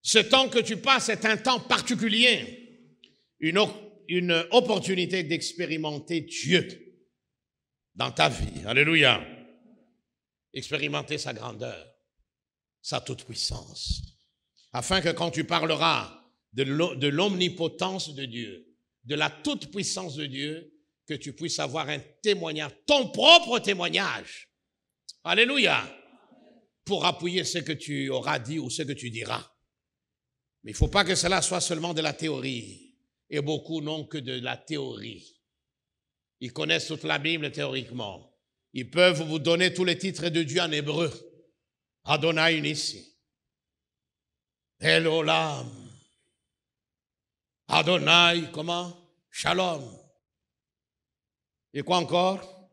Ce temps que tu passes est un temps particulier, une opportunité d'expérimenter Dieu dans ta vie. Alléluia. Expérimenter sa grandeur, sa toute-puissance, afin que quand tu parleras de l'omnipotence de Dieu, de la toute-puissance de Dieu, que tu puisses avoir un témoignage, ton propre témoignage. Alléluia. Pour appuyer ce que tu auras dit ou ce que tu diras. Mais il ne faut pas que cela soit seulement de la théorie. Et beaucoup n'ont que de la théorie. Ils connaissent toute la Bible théoriquement. Ils peuvent vous donner tous les titres de Dieu en hébreu. Adonai Nissi. El Olam. Adonai, comment? Shalom. Et quoi encore?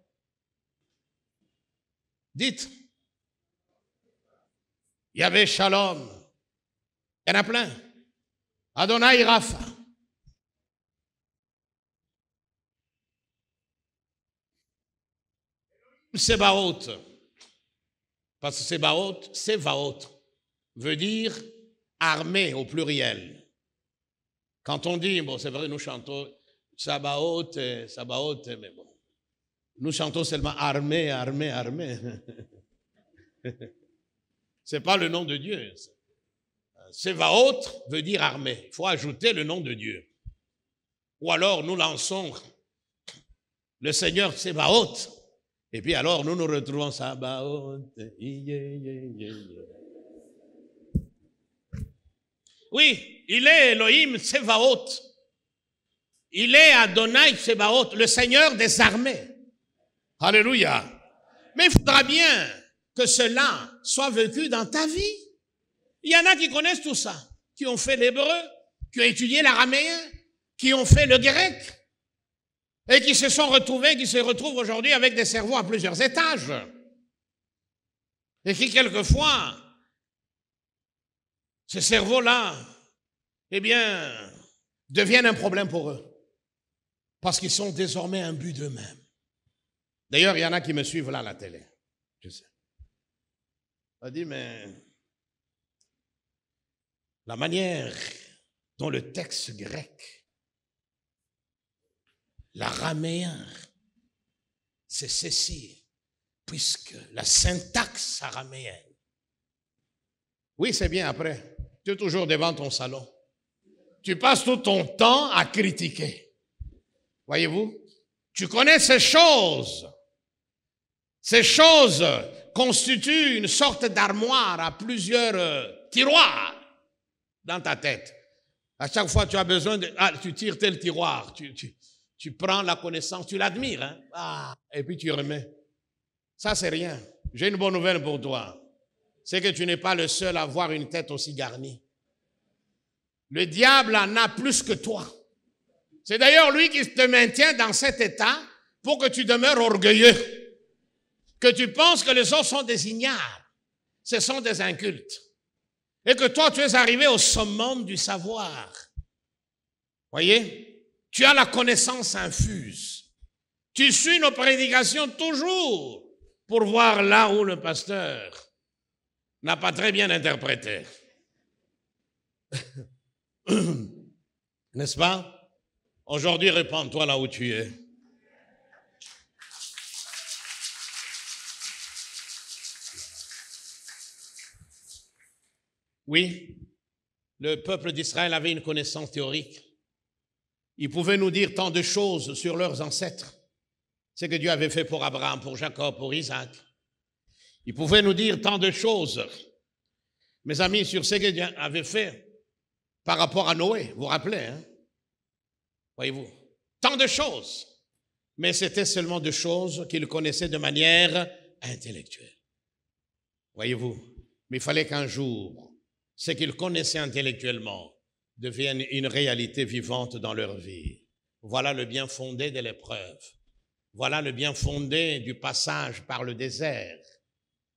Dites. Il y avait Shalom. Il y en a plein. Adonai Rapha. Sébaoth. Parce que Sébaoth veut dire armée au pluriel. Quand on dit, bon, c'est vrai, nous chantons Sabaoth, mais bon, nous chantons seulement armée, armée, armée. Ce n'est pas le nom de Dieu. Sébaoth veut dire armée. Il faut ajouter le nom de Dieu. Ou alors nous lançons le Seigneur Sébaoth. Et puis alors nous nous retrouvons Sabaoth. Oui, il est Elohim Sébaoth. Il est Adonai Sébaoth, le Seigneur des armées. Alléluia. Mais il faudra bien que cela soit vécu dans ta vie. Il y en a qui connaissent tout ça, qui ont fait l'hébreu, qui ont étudié l'araméen, qui ont fait le grec, et qui se retrouvent aujourd'hui avec des cerveaux à plusieurs étages. Et qui, quelquefois, ces cerveaux-là, eh bien, deviennent un problème pour eux. Parce qu'ils sont désormais imbus d'eux-mêmes. D'ailleurs, il y en a qui me suivent là à la télé. Je sais. On dit, mais la manière dont le texte grec, l'araméen, c'est ceci, puisque la syntaxe araméenne. Oui, c'est bien après. Tu es toujours devant ton salon. Tu passes tout ton temps à critiquer. Voyez-vous? Tu connais ces choses. Ces choses constituent une sorte d'armoire à plusieurs tiroirs dans ta tête. À chaque fois, tu as besoin de... Ah, tu tires tel tiroir. Tu prends la connaissance, tu l'admires. Hein? Ah, et puis tu remets. Ça, c'est rien. J'ai une bonne nouvelle pour toi. C'est que tu n'es pas le seul à avoir une tête aussi garnie. Le diable en a plus que toi. C'est d'ailleurs lui qui te maintient dans cet état pour que tu demeures orgueilleux. Que tu penses que les autres sont des ignares. Ce sont des incultes. Et que toi, tu es arrivé au summum du savoir. Voyez? Tu as la connaissance infuse. Tu suis nos prédications toujours pour voir là où le pasteur n'a pas très bien interprété. N'est-ce pas? Aujourd'hui, répands-toi là où tu es. Oui, le peuple d'Israël avait une connaissance théorique. Ils pouvaient nous dire tant de choses sur leurs ancêtres. Ce que Dieu avait fait pour Abraham, pour Jacob, pour Isaac. Ils pouvaient nous dire tant de choses, mes amis, sur ce que Dieu avait fait par rapport à Noé. Vous vous rappelez, hein? Voyez-vous, tant de choses. Mais c'était seulement des choses qu'ils connaissaient de manière intellectuelle. Voyez-vous, mais il fallait qu'un jour, ce qu'ils connaissaient intellectuellement devienne une réalité vivante dans leur vie. Voilà le bien fondé de l'épreuve. Voilà le bien fondé du passage par le désert,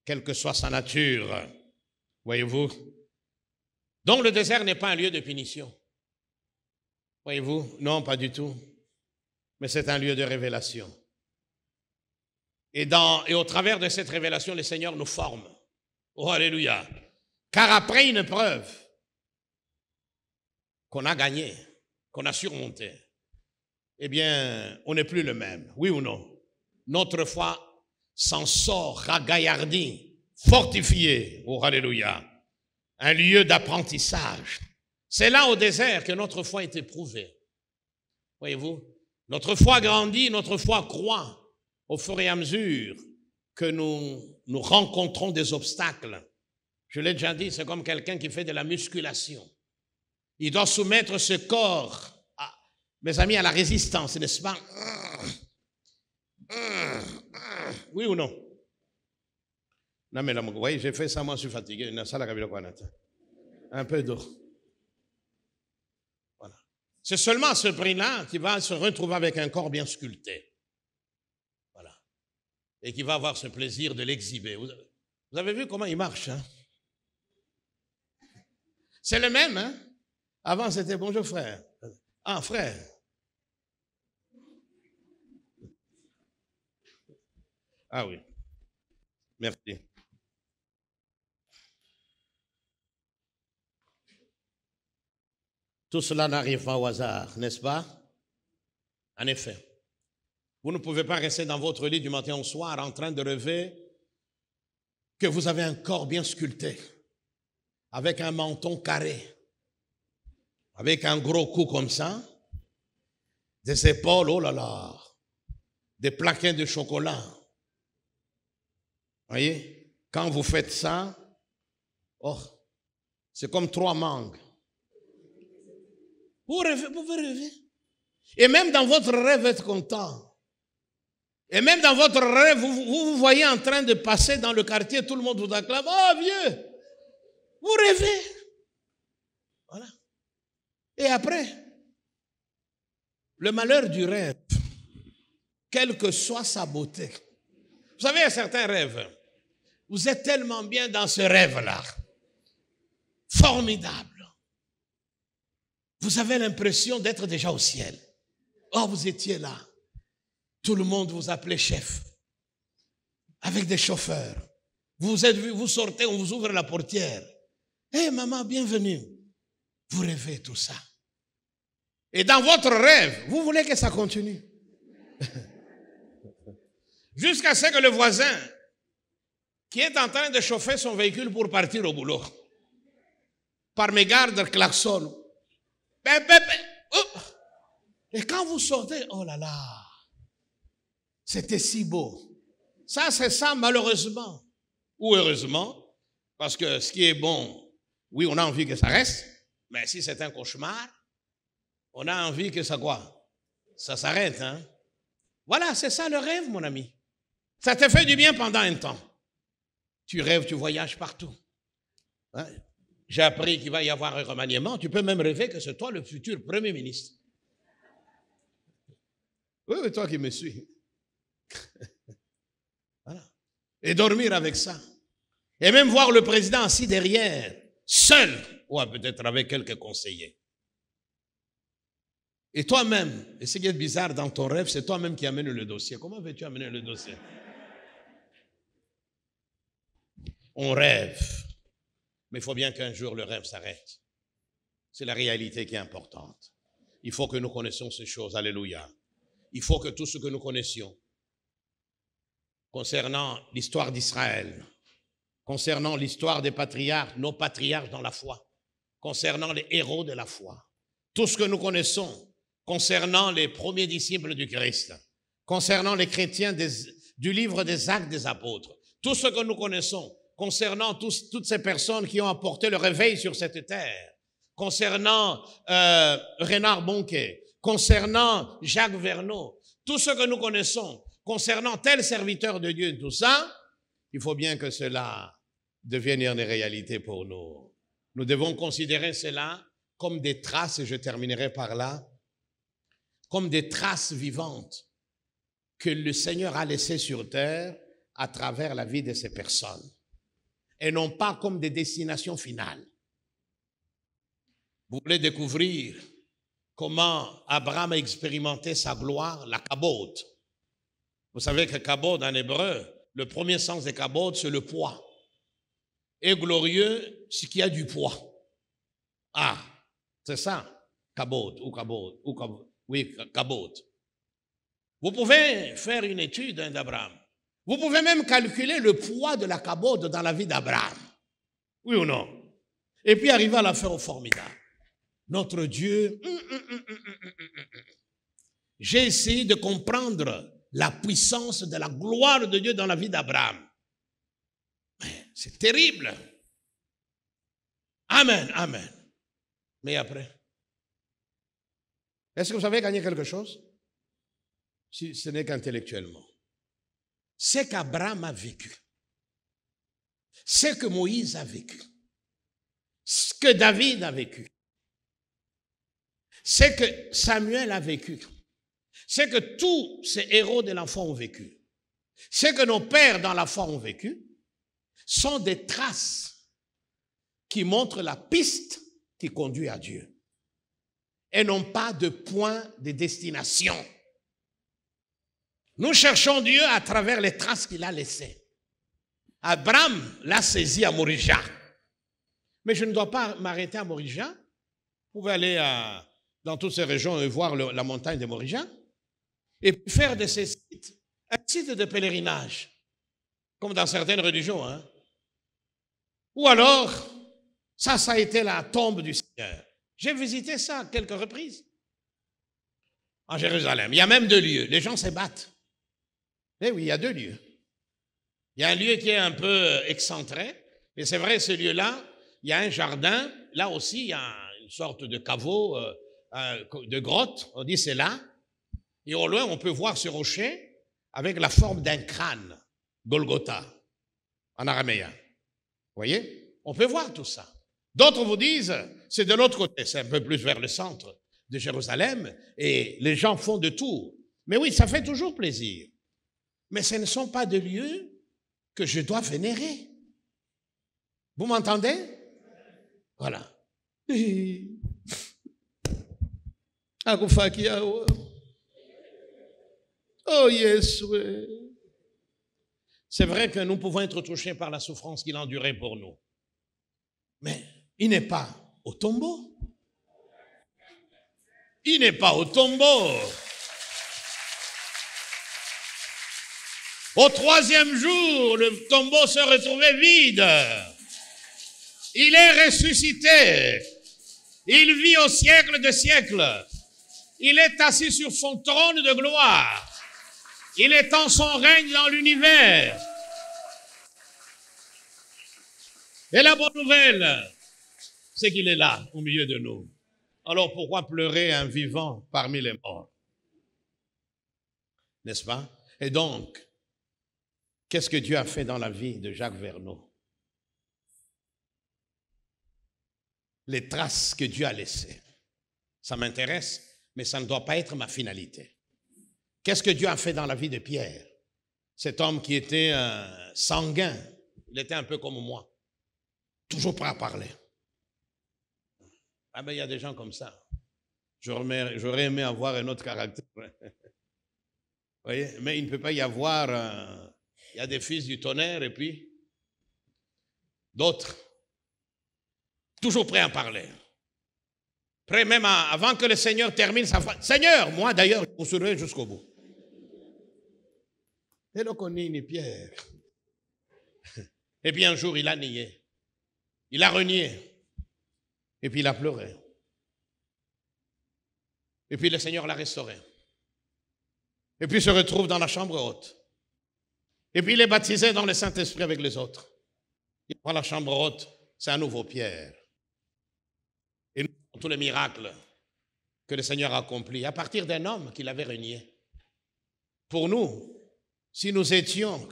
quelle que soit sa nature. Voyez-vous? Donc le désert n'est pas un lieu de punition. Voyez-vous? Non, pas du tout. Mais c'est un lieu de révélation. Et au travers de cette révélation, le Seigneur nous forme. Oh, alléluia! Car après une preuve qu'on a gagnée, qu'on a surmontée, eh bien, on n'est plus le même. Oui ou non? Notre foi s'en sort ragaillardie, fortifiée. Oh, alléluia! Un lieu d'apprentissage. C'est là au désert que notre foi est éprouvée. Voyez-vous? Notre foi grandit, notre foi croît au fur et à mesure que nous rencontrons des obstacles. Je l'ai déjà dit, c'est comme quelqu'un qui fait de la musculation. Il doit soumettre ce corps, mes amis, à la résistance, n'est-ce pas? Oui ou non? Non, mais là, vous voyez, j'ai fait ça, moi, je suis fatigué. Un peu d'eau. Voilà. C'est seulement à ce prix-là qu'il va se retrouver avec un corps bien sculpté. Voilà. Et qui va avoir ce plaisir de l'exhiber. Vous avez vu comment il marche, hein? C'est le même, hein? Avant, c'était bonjour, frère. Ah, frère. Ah oui. Merci. Tout cela n'arrive pas au hasard, n'est-ce pas? En effet. Vous ne pouvez pas rester dans votre lit du matin au soir en train de rêver que vous avez un corps bien sculpté, avec un menton carré, avec un gros cou comme ça, des épaules, oh là là, des plaquettes de chocolat. Voyez, quand vous faites ça, oh, c'est comme 3 mangues. Vous pouvez rêver. Et même dans votre rêve, être content. Et même dans votre rêve, vous voyez en train de passer dans le quartier, tout le monde vous acclame. Oh, vieux, vous rêvez. Voilà. Et après, le malheur du rêve, quelle que soit sa beauté. Vous savez, il y a certains rêves. Vous êtes tellement bien dans ce rêve-là. Formidable. Vous avez l'impression d'être déjà au ciel. Oh, vous étiez là. Tout le monde vous appelait chef. Avec des chauffeurs. Vous êtes vu, vous sortez, on vous ouvre la portière. Hé, maman, bienvenue. Vous rêvez tout ça. Et dans votre rêve, vous voulez que ça continue. Jusqu'à ce que le voisin, qui est en train de chauffer son véhicule pour partir au boulot, par mégarde, klaxonne. Et quand vous sortez, oh là là, c'était si beau. Ça, c'est ça, malheureusement. Ou heureusement, parce que ce qui est bon, oui, on a envie que ça reste, mais si c'est un cauchemar, on a envie que ça quoi? Ça s'arrête, hein? Voilà, c'est ça le rêve, mon ami. Ça te fait du bien pendant un temps. Tu rêves, tu voyages partout. Hein? J'ai appris qu'il va y avoir un remaniement. Tu peux même rêver que c'est toi le futur Premier ministre. Oui, toi qui me suis. Voilà. Et dormir avec ça. Et même voir le président assis derrière, seul, ou peut-être avec quelques conseillers. Et toi-même, et ce qui est bizarre dans ton rêve, c'est toi-même qui amènes le dossier. Comment veux-tu amener le dossier? On rêve. Mais il faut bien qu'un jour le rêve s'arrête. C'est la réalité qui est importante. Il faut que nous connaissions ces choses. Alléluia. Il faut que tout ce que nous connaissions concernant l'histoire d'Israël, concernant l'histoire des patriarches, nos patriarches dans la foi, concernant les héros de la foi, tout ce que nous connaissons concernant les premiers disciples du Christ, concernant les chrétiens du livre des Actes des Apôtres, tout ce que nous connaissons concernant toutes ces personnes qui ont apporté le réveil sur cette terre, concernant Renard Bonquet, concernant Jacques Verneau, tout ce que nous connaissons concernant tel serviteur de Dieu, tout ça, il faut bien que cela devienne une réalité pour nous. Nous devons considérer cela comme des traces, et je terminerai par là, comme des traces vivantes que le Seigneur a laissées sur terre à travers la vie de ces personnes. Et non pas comme des destinations finales. Vous voulez découvrir comment Abraham a expérimenté sa gloire, la kabod. Vous savez que kabod en hébreu, le premier sens de kabod, c'est le poids. Et glorieux, ce qui a du poids. Ah, c'est ça, kabod, oui, kabod. Vous pouvez faire une étude d'Abraham. Vous pouvez même calculer le poids de la kabod dans la vie d'Abraham. Oui ou non? Et puis arriver à la fin au formidable. Notre Dieu, j'ai essayé de comprendre la puissance de la gloire de Dieu dans la vie d'Abraham. C'est terrible. Amen, amen. Mais après, est-ce que vous avez gagné quelque chose? Si ce n'est qu'intellectuellement. ce qu'Abraham a vécu, ce que Moïse a vécu, ce que David a vécu, ce que Samuel a vécu, ce que tous ces héros de la foi ont vécu, ce que nos pères dans la foi ont vécu, sont des traces qui montrent la piste qui conduit à Dieu et non pas de point de destination. Nous cherchons Dieu à travers les traces qu'il a laissées. Abraham l'a saisi à Morija. Mais je ne dois pas m'arrêter à Morija. Vous pouvez aller dans toutes ces régions et voir la montagne de Morija et faire de ces sites un site de pèlerinage, comme dans certaines religions. Hein? Ou alors, ça a été la tombe du Seigneur. J'ai visité ça à quelques reprises en Jérusalem. Il y a même 2 lieux. Les gens se battent. Eh oui, il y a 2 lieux. Il y a un lieu qui est un peu excentré, et c'est vrai, ce lieu-là, il y a un jardin, là aussi, il y a une sorte de caveau, de grotte, on dit c'est là, et au loin, on peut voir ce rocher avec la forme d'un crâne, Golgotha, en araméen. Vous voyez? On peut voir tout ça. D'autres vous disent, c'est de l'autre côté, c'est un peu plus vers le centre de Jérusalem, et les gens font de tout. Mais oui, ça fait toujours plaisir. Mais ce ne sont pas des lieux que je dois vénérer. Vous m'entendez? Voilà. Oh yes. C'est vrai que nous pouvons être touchés par la souffrance qu'il a endurée pour nous. Mais il n'est pas au tombeau. Il n'est pas au tombeau. Au 3e jour, le tombeau se retrouvait vide. Il est ressuscité. Il vit au siècle de siècles. Il est assis sur son trône de gloire. Il étend son règne dans l'univers. Et la bonne nouvelle, c'est qu'il est là, au milieu de nous. Alors pourquoi pleurer un vivant parmi les morts? N'est-ce pas? Et donc, qu'est-ce que Dieu a fait dans la vie de Jacques Verneau? Les traces que Dieu a laissées. Ça m'intéresse, mais ça ne doit pas être ma finalité. Qu'est-ce que Dieu a fait dans la vie de Pierre? Cet homme qui était sanguin, il était un peu comme moi, toujours prêt à parler. Ah ben il y a des gens comme ça. J'aurais aimé avoir un autre caractère. Vous voyez? Mais il ne peut pas y avoir... il y a des fils du tonnerre et puis d'autres, toujours prêts à parler. Prêts même avant que le Seigneur termine sa phrase. Seigneur, moi d'ailleurs, je vous suivrai jusqu'au bout. Et donc on est Pierre. Et puis un jour, il a nié. Il a renié. Et puis il a pleuré. Et puis le Seigneur l'a restauré. Et puis il se retrouve dans la chambre haute. Et puis il est baptisé dans le Saint-Esprit avec les autres. Il prend la chambre haute, c'est un nouveau Pierre. Et nous avons tous les miracles que le Seigneur a accomplis à partir d'un homme qu'il avait renié. Pour nous, si nous étions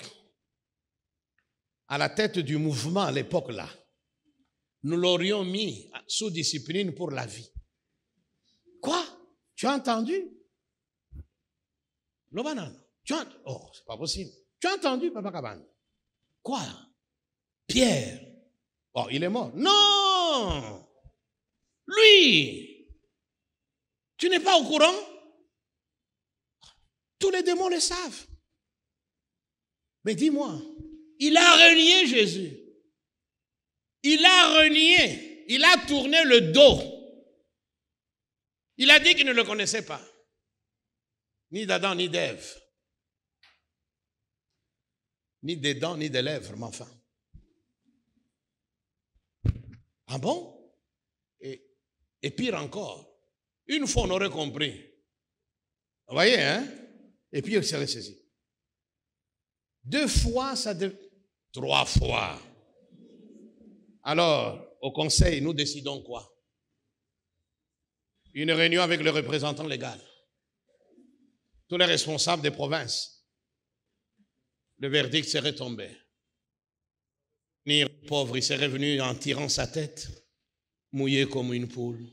à la tête du mouvement à l'époque-là, nous l'aurions mis sous discipline pour la vie. Quoi? Tu as entendu? Le banane. Oh, c'est pas possible. Tu as entendu, Papa Cabane? Quoi? Pierre. Oh, il est mort. Non! Lui! Tu n'es pas au courant? Tous les démons le savent. Mais dis-moi, il a renié Jésus. Il a renié. Il a tourné le dos. Il a dit qu'il ne le connaissait pas. Ni d'Adam, ni d'Ève. Ni des dents, ni des lèvres, mais enfin. Ah bon? Et pire encore, une fois on aurait compris. Vous voyez, hein? Et puis il serait saisi. 2 fois, 3 fois. Alors, au conseil, nous décidons quoi? Une réunion avec le représentant légal. Tous les responsables des provinces. le verdict serait tombé. Le pauvre, il serait venu en tirant sa tête, mouillé comme une poule.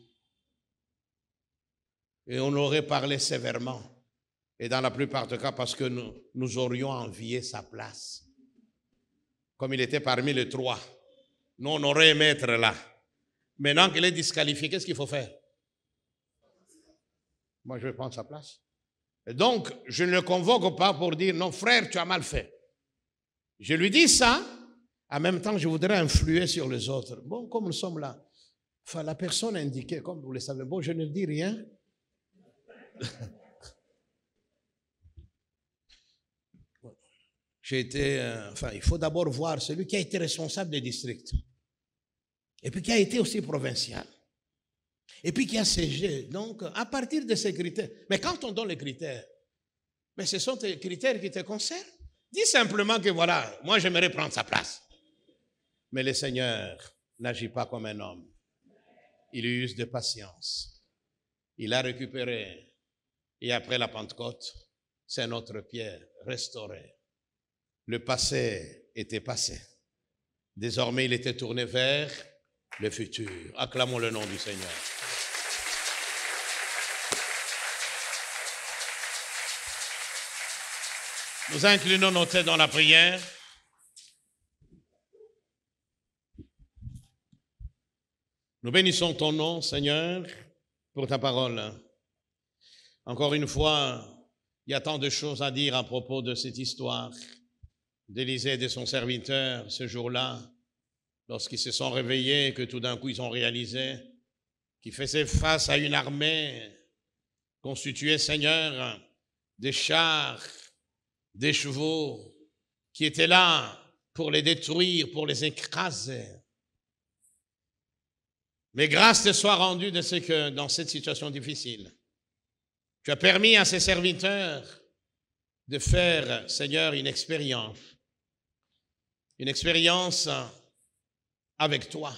Et on aurait parlé sévèrement. Et dans la plupart des cas, parce que nous aurions envié sa place. Comme il était parmi les trois. Nous, on aurait aimé être là. Maintenant qu'il est disqualifié, qu'est-ce qu'il faut faire? Moi, je vais prendre sa place. Et donc, je ne le convoque pas pour dire, non, frère, tu as mal fait. Je lui dis ça, en même temps, je voudrais influer sur les autres. Bon, comme nous sommes là, enfin, la personne indiquée, comme vous le savez, bon, je ne dis rien. J'ai été, enfin, il faut d'abord voir celui qui a été responsable des districts, et puis qui a été aussi provincial, et puis qui a siégé. Donc, à partir de ces critères, mais quand on donne les critères, mais ce sont des critères qui te concernent. Dis simplement que voilà, moi j'aimerais prendre sa place. Mais le Seigneur n'agit pas comme un homme. Il use de patience. Il a récupéré. Et après la Pentecôte, c'est notre Pierre restauré. Le passé était passé. Désormais, il était tourné vers le futur. Acclamons le nom du Seigneur. Nous inclinons nos têtes dans la prière. Nous bénissons ton nom, Seigneur, pour ta parole. Encore une fois, il y a tant de choses à dire à propos de cette histoire d'Élisée et de son serviteur ce jour-là, lorsqu'ils se sont réveillés, que tout d'un coup ils ont réalisé qu'ils faisaient face à une armée constituée, Seigneur, des chars, des chevaux, qui étaient là pour les détruire, pour les écraser. Mais grâce te soit rendue de ce que dans cette situation difficile, tu as permis à ces serviteurs de faire, Seigneur, une expérience avec toi,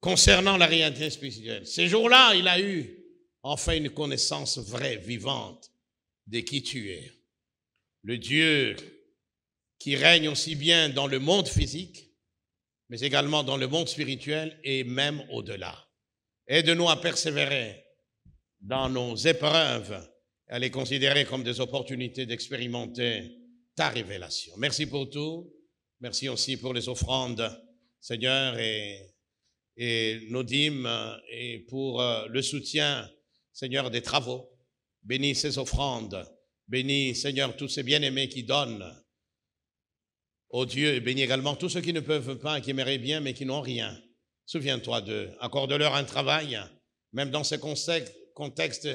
concernant la réalité spirituelle. Ces jours-là, il a eu enfin une connaissance vraie, vivante, de qui tu es. Le Dieu qui règne aussi bien dans le monde physique, mais également dans le monde spirituel et même au-delà. Aide-nous à persévérer dans nos épreuves, à les considérer comme des opportunités d'expérimenter ta révélation. Merci pour tout. Merci aussi pour les offrandes, Seigneur, et nos dîmes, et pour le soutien, Seigneur, des travaux. Bénis ces offrandes. Bénis, Seigneur, tous ces bien-aimés qui donnent. Ô Dieu, bénis également tous ceux qui ne peuvent pas, qui aimeraient bien, mais qui n'ont rien. Souviens-toi d'eux. Accorde-leur un travail, même dans ces contextes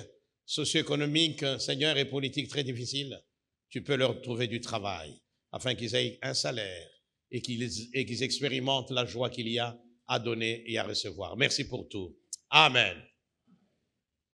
socio-économiques, Seigneur, et politiques très difficiles. Tu peux leur trouver du travail, afin qu'ils aient un salaire et qu'ils expérimentent la joie qu'il y a à donner et à recevoir. Merci pour tout. Amen.